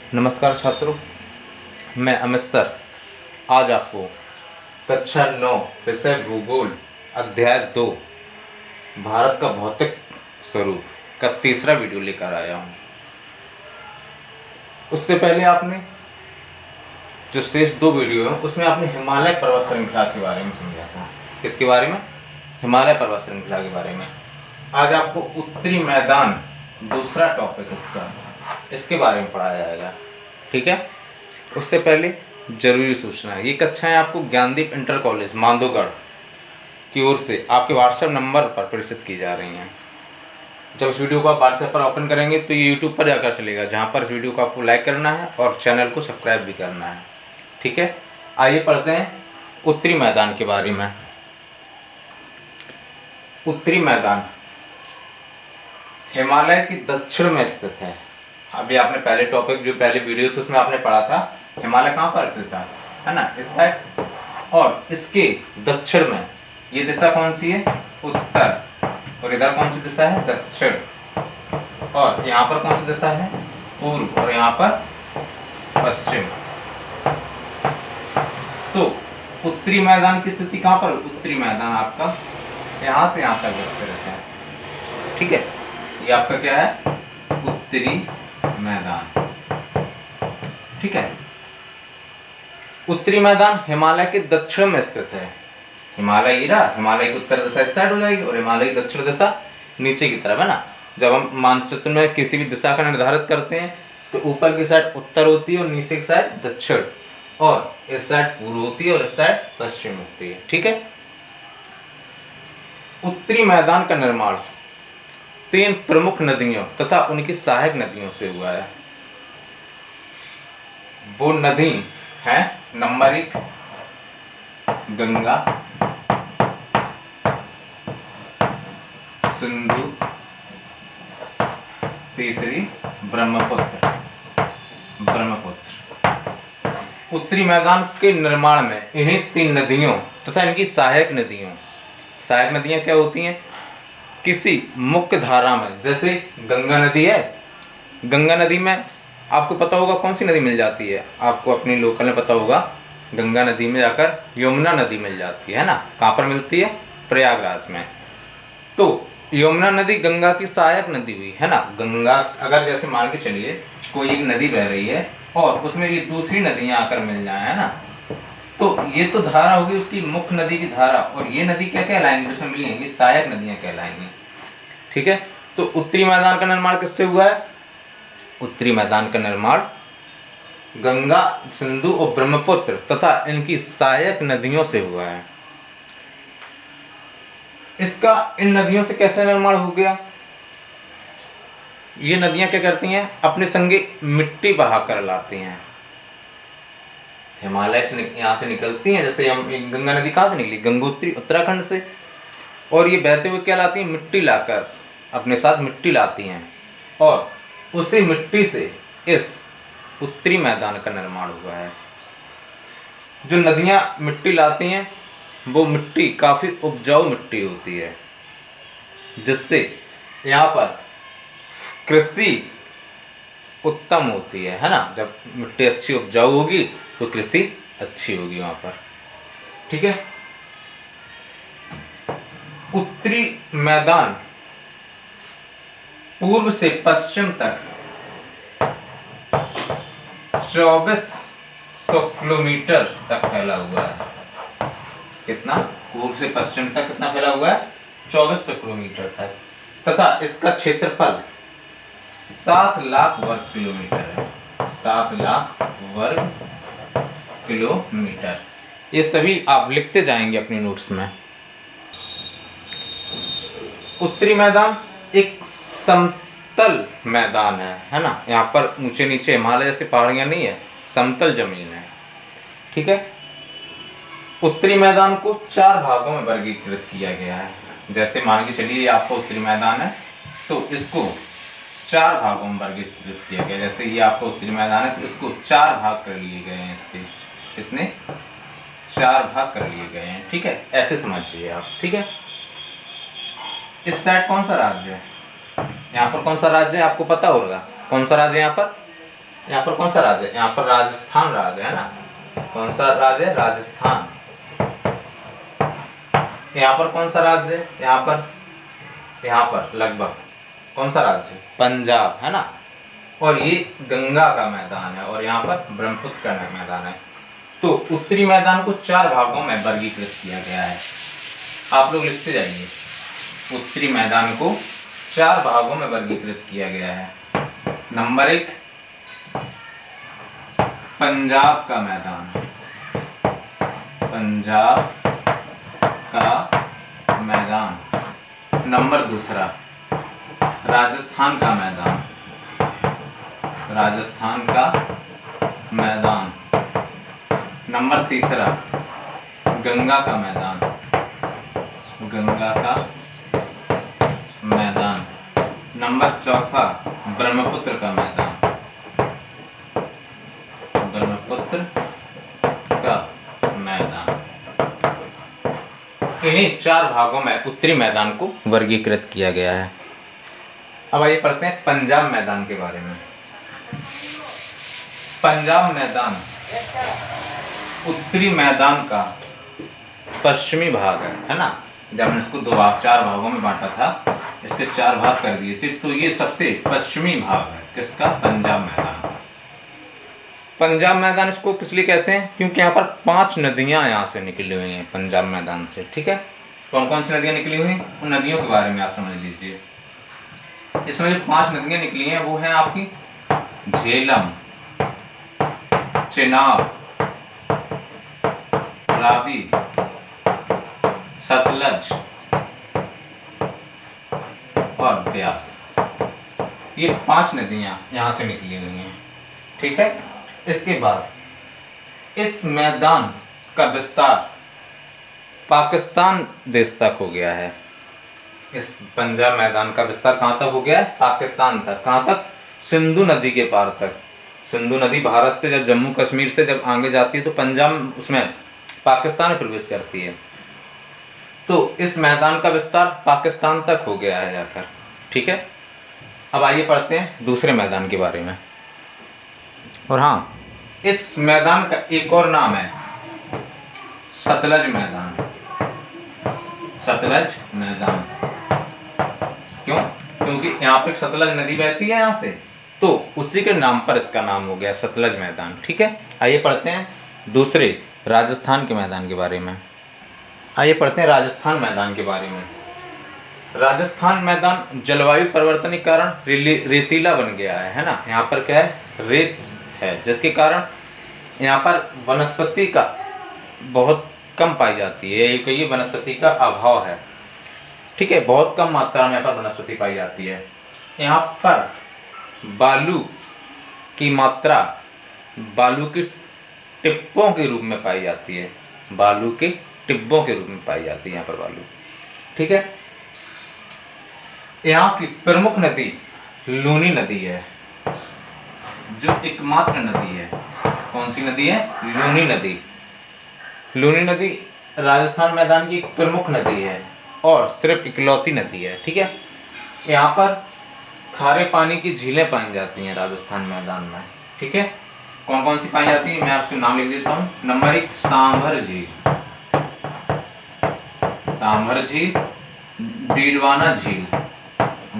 नमस्कार छात्रों, मैं अमित सर आज आपको कक्षा 9 विषय भूगोल अध्याय 2 भारत का भौतिक स्वरूप का तीसरा वीडियो लेकर आया हूँ। उससे पहले आपने जो शेष 2 वीडियो हैं उसमें आपने हिमालय पर्वत श्रृंखला के बारे में समझा था। किसके बारे में? हिमालय पर्वत श्रृंखला के बारे में। आज आपको उत्तरी मैदान दूसरा टॉपिक इसके बारे में पढ़ाया जाएगा। ठीक है। उससे पहले जरूरी सूचना है, ये कक्षाएं आपको ज्ञानदीप इंटर कॉलेज मांधोगढ़ की ओर से आपके व्हाट्सएप नंबर पर प्रेषित की जा रही हैं। जब इस वीडियो को आप व्हाट्सएप पर ओपन करेंगे तो ये यूट्यूब पर जाकर चलेगा, जहाँ पर इस वीडियो को आपको लाइक करना है और चैनल को सब्सक्राइब भी करना है। ठीक है। आइए पढ़ते हैं उत्तरी मैदान के बारे में। उत्तरी मैदान हिमालय की दक्षिण में स्थित है। अभी आपने पहले टॉपिक जो पहले वीडियो थी उसमें आपने पढ़ा था हिमालय कहाँ पर स्थित है ना, इस साइड। और इसके दक्षिण में ये दिशा कौन सी है? उत्तर। और इधर कौन सी दिशा है? दक्षिण। और यहाँ पर कौन सी दिशा है? पूर्व। और यहाँ पर पश्चिम। तो उत्तरी मैदान की स्थिति कहाँ पर? उत्तरी मैदान आपका यहाँ से यहाँ तक विस्तृत है। ठीक है। ये आपका क्या है? उत्तरी मैदान। ठीक है। उत्तरी मैदान हिमालय के दक्षिण में स्थित है। हिमालय ही रहा, हिमालय की उत्तर दिशा इस साइड हो जाएगी और हिमालय की दक्षिण दिशा नीचे की तरफ है ना। जब हम मानचित्र में किसी भी दिशा का निर्धारित करते हैं तो ऊपर की साइड उत्तर होती है और नीचे की साइड दक्षिण, और इस साइड पूर्व होती है और इस साइड पश्चिम होती है। ठीक है। उत्तरी मैदान का निर्माण 3 प्रमुख नदियों तथा उनकी सहायक नदियों से हुआ है। वो नदी है नंबर 1 गंगा, सिंधु, तीसरी ब्रह्मपुत्र। उत्तरी मैदान के निर्माण में इन्हीं 3 नदियों तथा इनकी सहायक नदियां क्या होती हैं? किसी मुख्य धारा में, जैसे गंगा नदी है, गंगा नदी में आपको पता होगा कौन सी नदी मिल जाती है? आपको अपनी लोकल में पता होगा, गंगा नदी में जाकर यमुना नदी मिल जाती है ना। कहाँ पर मिलती है? प्रयागराज में। तो यमुना नदी गंगा की सहायक नदी हुई है ना। गंगा अगर जैसे मान के चलिए कोई एक नदी बह रही है और उसमें ये दूसरी नदियां आकर मिल जाए है ना, तो ये तो धारा होगी उसकी मुख्य नदी की धारा, और ये नदी क्या कहलाएंगी जिसमें मिली है? ये सहायक नदियां कहलाएंगी। ठीक है। तो उत्तरी मैदान का निर्माण किससे हुआ है? उत्तरी मैदान का निर्माण गंगा, सिंधु और ब्रह्मपुत्र तथा इनकी सहायक नदियों से हुआ है। इसका इन नदियों से कैसे निर्माण हो गया? ये नदियां क्या करती हैं? अपने संगे मिट्टी बहा कर लाती हैं। हिमालय से यहाँ से निकलती हैं, जैसे हम गंगा नदी कहाँ से निकली? गंगोत्री उत्तराखंड से। और ये बहते हुए क्या लाती हैं? मिट्टी लाकर अपने साथ मिट्टी लाती हैं, और उसी मिट्टी से इस उत्तरी मैदान का निर्माण हुआ है। जो नदियां मिट्टी लाती हैं वो मिट्टी काफ़ी उपजाऊ मिट्टी होती है, जिससे यहाँ पर कृषि उत्तम होती है ना। जब मिट्टी अच्छी उपजाऊ होगी तो कृषि अच्छी होगी वहाँ पर। ठीक है। उत्तरी मैदान पूर्व से पश्चिम तक 2400 किलोमीटर तक फैला हुआ है। कितना? पूर्व से पश्चिम तक कितना फैला हुआ है? 2400 किलोमीटर तक। तथा इसका क्षेत्रफल 7 लाख वर्ग किलोमीटर है। 7 लाख वर्ग किलोमीटर। ये सभी आप लिखते जाएंगे अपनी नोट्स में। उत्तरी मैदान एक समतल मैदान है ना। यहाँ पर ऊंचे नीचे हिमालय जैसे पहाड़ियाँ नहीं है, समतल जमीन है। ठीक है। उत्तरी मैदान को 4 भागों में वर्गीकृत किया गया है। जैसे मान के चलिए आपका उत्तरी मैदान है तो इसको 4 भागों में वर्गीकृत किया गया। जैसे ये आपका उत्तरी मैदान है तो इसको 4 भाग कर लिए गए हैं। इसके कितने? 4 भाग कर लिए गए हैं। ठीक है। ऐसे समझिए आप। ठीक है। इस साइड कौन सा राज्य है? यहाँ पर कौन सा राज्य है आपको पता होगा? कौन सा राज्य है यहाँ पर? यहाँ पर कौन सा राज्य है? यहाँ पर राजस्थान राज्य है ना। कौन सा राज्य है? राजस्थान। यहाँ पर कौन सा राज्य है? यहाँ पर लगभग कौन सा राज्य है? पंजाब है ना। और ये गंगा का मैदान है और यहाँ पर ब्रह्मपुत्र का मैदान है। तो उत्तरी मैदान को 4 भागों में वर्गीकृत किया गया है। आप लोग लिखते जाइए। उत्तरी मैदान को 4 भागों में वर्गीकृत किया गया है। नंबर 1, पंजाब का मैदान। पंजाब का मैदान। नंबर 2, राजस्थान का मैदान। राजस्थान का मैदान। नंबर 3, गंगा का मैदान। गंगा का मैदान। नंबर 4, ब्रह्मपुत्र का मैदान। ब्रह्मपुत्र का मैदान। इन्हीं 4 भागों में उत्तरी मैदान को वर्गीकृत किया गया है। अब आइए पढ़ते हैं पंजाब मैदान के बारे में। पंजाब मैदान उत्तरी मैदान का पश्चिमी भाग है ना। जब हमने इसको 4 भागों में बांटा था, इसके 4 भाग कर दिए थे, तो ये सबसे पश्चिमी भाग है किसका? पंजाब मैदान। पंजाब मैदान इसको किस लिए कहते हैं? क्योंकि यहाँ पर 5 नदियाँ यहाँ से निकली हुई हैं पंजाब मैदान से। ठीक है, कौन कौन सी नदियाँ निकली हुई हैं? उन नदियों के बारे में आप समझ लीजिए। इसमें जो 5 नदियाँ निकली हैं वो हैं आपकी झेलम, चेनाब, रावी, सतलज और ब्यास। ये 5 नदियां यहाँ से निकली हुई हैं। ठीक है, इसके बाद इस मैदान का विस्तार पाकिस्तान देश तक हो गया है। इस पंजाब मैदान का विस्तार कहाँ तक हो गया है? पाकिस्तान तक। कहाँ तक? सिंधु नदी के पार तक। सिंधु नदी भारत से जब जम्मू कश्मीर से जब आगे जाती है तो पंजाब उसमें पाकिस्तान में प्रवेश करती है। तो इस मैदान का विस्तार पाकिस्तान तक हो गया है जाकर। ठीक है, अब आइए पढ़ते हैं दूसरे मैदान के बारे में। और हाँ, इस मैदान का एक और नाम है सतलज मैदान। सतलज मैदान क्यों? क्योंकि यहाँ पे सतलज नदी बहती है यहाँ से, तो उसी के नाम पर इसका नाम हो गया सतलज मैदान। ठीक है, आइए पढ़ते हैं दूसरे राजस्थान के मैदान के बारे में। आइए पढ़ते हैं राजस्थान मैदान के बारे में। राजस्थान मैदान जलवायु परिवर्तन के कारण रेतीला बन गया है ना। यहाँ पर क्या है? रेत है, जिसके कारण यहाँ पर वनस्पति का बहुत कम पाई जाती है। ये वनस्पति का अभाव है। ठीक है, बहुत कम मात्रा में यहाँ पर वनस्पति पाई जाती है। यहाँ पर बालू की मात्रा बालू के टिब्बों के रूप में पाई जाती है। बालू के टिब्बों के रूप में पाई जाती है यहाँ पर बालू। ठीक है, यहाँ की प्रमुख नदी लूनी नदी है, जो एकमात्र नदी है। कौन सी नदी है? लूनी नदी। लूनी नदी राजस्थान मैदान की एक प्रमुख नदी है और सिर्फ इकलौती नदी है। ठीक है, यहाँ पर खारे पानी की झीलें पाई जाती हैं राजस्थान मैदान में। ठीक है, कौन कौन सी पाई जाती है? मैं आपको नाम लिख देता हूँ। नंबर 1, सांभर झील। सांभर झील, डीडवाना झील।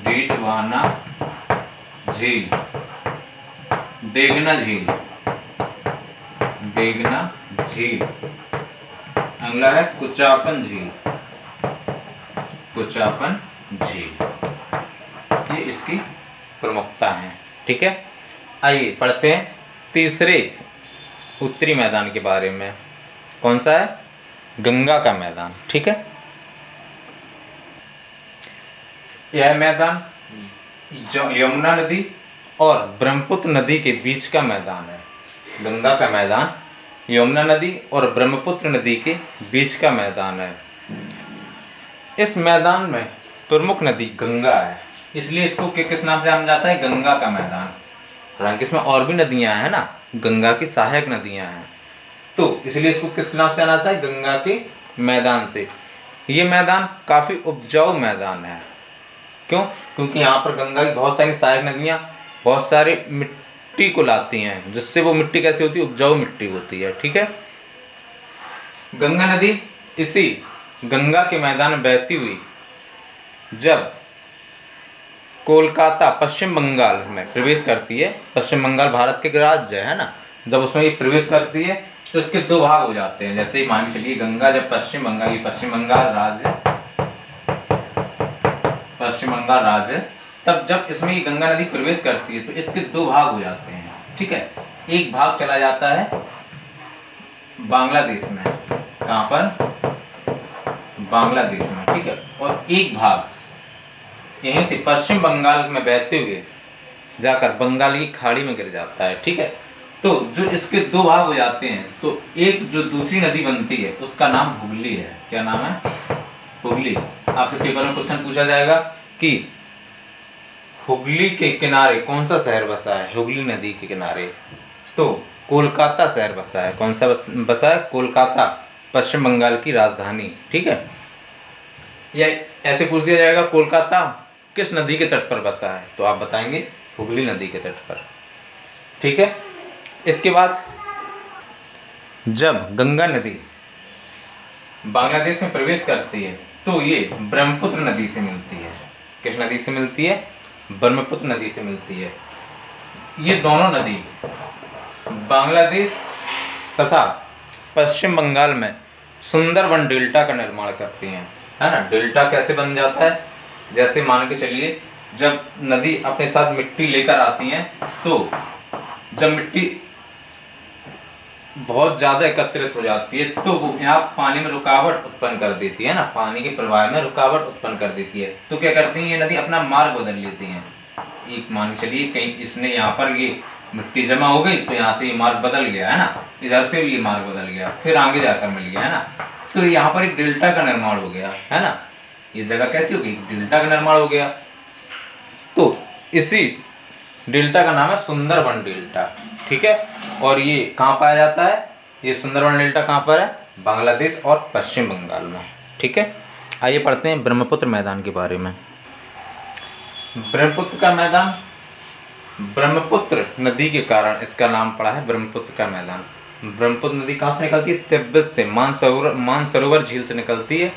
डीडवाना झील, डेगना झील। डेगना झील। अगला है कुचापन झील। कुचापन झील। ये इसकी प्रमुखता है। ठीक है, आइए पढ़ते हैं तीसरे उत्तरी मैदान के बारे में। कौन सा है? गंगा का मैदान। ठीक है, यह मैदान यमुना नदी और ब्रह्मपुत्र नदी के बीच का मैदान है। गंगा का मैदान यमुना नदी और ब्रह्मपुत्र नदी के बीच का मैदान है। इस मैदान में प्रमुख नदी गंगा है, इसलिए इसको किस नाम से जाना जाता है? गंगा का मैदान। हालांकि इसमें और भी नदियां हैं ना, गंगा की सहायक नदियां हैं, तो इसलिए इसको किस नाम से जाना जाता है? गंगा के मैदान से। ये मैदान काफ़ी उपजाऊ मैदान है। क्यों? क्योंकि यहाँ पर गंगा की बहुत सारी सहायक नदियाँ, बहुत सारे मिट्टी को लाती हैं, जिससे वो मिट्टी कैसी होती है, उपजाऊ मिट्टी होती है। ठीक है। गंगा नदी इसी गंगा के मैदान में बहती हुई जब कोलकाता पश्चिम बंगाल में प्रवेश करती है, पश्चिम बंगाल भारत के राज्य है ना, जब उसमें ये प्रवेश करती है तो इसके दो भाग हो जाते हैं। जैसे ही मान के चलिए गंगा जब पश्चिम बंगाल राज्य, तब जब इसमें ये गंगा नदी प्रवेश करती है तो इसके दो भाग हो जाते हैं। ठीक है। एक भाग चला जाता है बांग्लादेश में, कहाँ पर, बांग्लादेश में। ठीक है। और एक भाग यहीं से पश्चिम बंगाल में बहते हुए जाकर बंगाल की खाड़ी में गिर जाता है। ठीक है। तो जो इसके दो भाग हो जाते हैं, तो एक जो दूसरी नदी बनती है उसका नाम हुगली है। क्या नाम है? हुगली। आपके पेपर में क्वेश्चन पूछा जाएगा कि हुगली के किनारे कौन सा शहर बसा है? हुगली नदी के किनारे तो कोलकाता शहर बसा है। कौन सा बसा है? कोलकाता, पश्चिम बंगाल की राजधानी। ठीक है। या ऐसे पूछ दिया जाएगा कोलकाता किस नदी के तट पर बसा है, तो आप बताएंगे हुगली नदी के तट पर। ठीक है। इसके बाद जब गंगा नदी बांग्लादेश में प्रवेश करती है तो ये ब्रह्मपुत्र नदी से मिलती है। किस नदी से मिलती है? ब्रह्मपुत्र नदी से मिलती है। ये दोनों नदी बांग्लादेश तथा पश्चिम बंगाल में सुंदरबन डेल्टा का निर्माण करती हैं, है ना। डेल्टा कैसे बन जाता है? जैसे मान के चलिए जब नदी अपने साथ मिट्टी लेकर आती हैं, तो जब मिट्टी बहुत ज़्यादा एकत्रित हो जाती है तो वो यहाँ पानी में रुकावट उत्पन्न कर देती है ना, पानी के प्रवाह में रुकावट उत्पन्न कर देती है। तो क्या करती हैं ये नदी? अपना मार्ग बदल लेती हैं। एक मान के चलिए कहीं इसने यहाँ पर ये मिट्टी जमा हो गई तो यहाँ से ये मार्ग बदल गया, है ना, इधर से भी ये मार्ग बदल गया, फिर आगे जाकर मिल गया, है ना। तो यहाँ पर एक डेल्टा का निर्माण हो गया, है ना। ये जगह कैसी हो गई? डेल्टा का निर्माण हो गया। तो इसी डेल्टा का नाम है सुंदरबन डेल्टा। ठीक है। और ये कहाँ पाया जाता है? ये सुंदरबन डेल्टा कहाँ पर है? बांग्लादेश और पश्चिम बंगाल में। ठीक है। आइए पढ़ते हैं ब्रह्मपुत्र मैदान के बारे में। ब्रह्मपुत्र का मैदान, ब्रह्मपुत्र नदी के कारण इसका नाम पड़ा है ब्रह्मपुत्र का मैदान। ब्रह्मपुत्र नदी कहाँ से निकलती है? तिब्बत से, मानसरोवर झील से निकलती है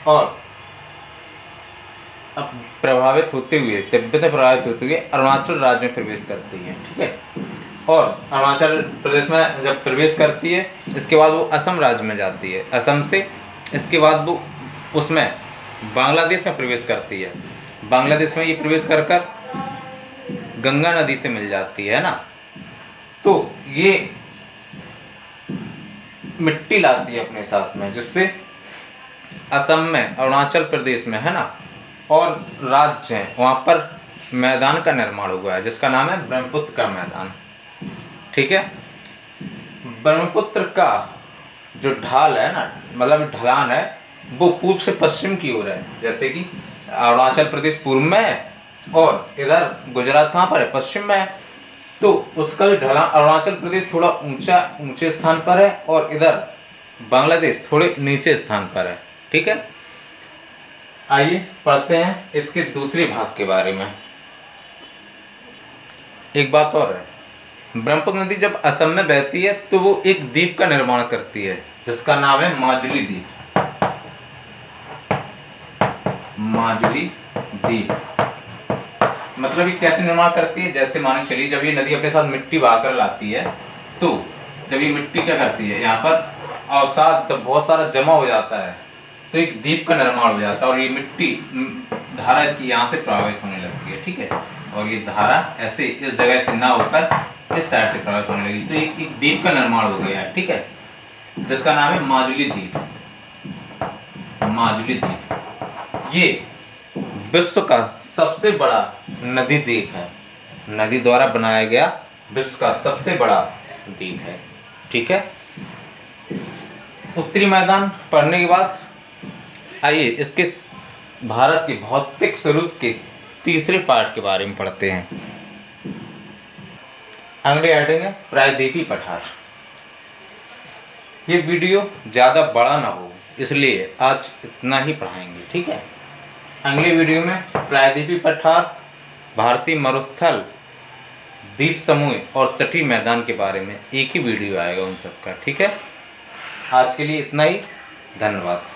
और अब प्रभावित होते हुए, तिब्बत में प्रभावित होते हुए अरुणाचल राज्य में प्रवेश करती है। ठीक है। और अरुणाचल प्रदेश में जब प्रवेश करती है इसके बाद वो असम राज्य में जाती है। असम से इसके बाद वो उसमें बांग्लादेश में प्रवेश करती है। बांग्लादेश में ये प्रवेश कर गंगा नदी से मिल जाती है ना। तो ये मिट्टी लाती है अपने साथ में, जिससे असम में, अरुणाचल प्रदेश में, है ना, और राज्य हैं वहाँ पर मैदान का निर्माण हुआ है जिसका नाम है ब्रह्मपुत्र का मैदान। ठीक है। ब्रह्मपुत्र का जो ढाल है ना, मतलब ढलान है, वो पूर्व से पश्चिम की ओर है। जैसे कि अरुणाचल प्रदेश पूर्व में है और इधर गुजरात कहाँ पर है? पश्चिम में है। तो उसका जो ढलान, अरुणाचल प्रदेश थोड़ा ऊंचे स्थान पर है और इधर बांग्लादेश थोड़े नीचे स्थान पर है। ठीक है। आइए पढ़ते हैं इसके दूसरे भाग के बारे में। एक बात और है, ब्रह्मपुत्र नदी जब असम में बहती है तो वो एक द्वीप का निर्माण करती है जिसका नाम है माजुली द्वीप। माजुली द्वीप मतलब ये कैसे निर्माण करती है? जैसे मान के चलिए जब ये नदी अपने साथ मिट्टी बहाकर लाती है तो जब ये मिट्टी क्या करती है, यहाँ पर अवसाद जब बहुत सारा जमा हो जाता है तो एक द्वीप का निर्माण हो जाता है और ये मिट्टी धारा इसकी यहाँ से प्रभावित होने लगती है। ठीक है। और ये धारा ऐसे इस जगह से ना होकर इस साइड से प्रभावित होने लगी तो एक द्वीप का निर्माण हो गया है। ठीक है। जिसका नाम है माजुली द्वीप। माजुली द्वीप ये विश्व का सबसे बड़ा नदी द्वीप है। नदी द्वारा बनाया गया विश्व का सबसे बड़ा द्वीप है। ठीक है। उत्तरी मैदान पढ़ने के बाद आइए इसके भारत के भौतिक स्वरूप के तीसरे पार्ट के बारे में पढ़ते हैं। अगले हेडिंग है प्रायद्वीपीय पठार। ये वीडियो ज़्यादा बड़ा ना हो इसलिए आज इतना ही पढ़ाएंगे। ठीक है। अगले वीडियो में प्रायद्वीपीय पठार, भारतीय मरुस्थल, द्वीप समूह और तटीय मैदान के बारे में एक ही वीडियो आएगा उन सब का। ठीक है, आज के लिए इतना ही, धन्यवाद।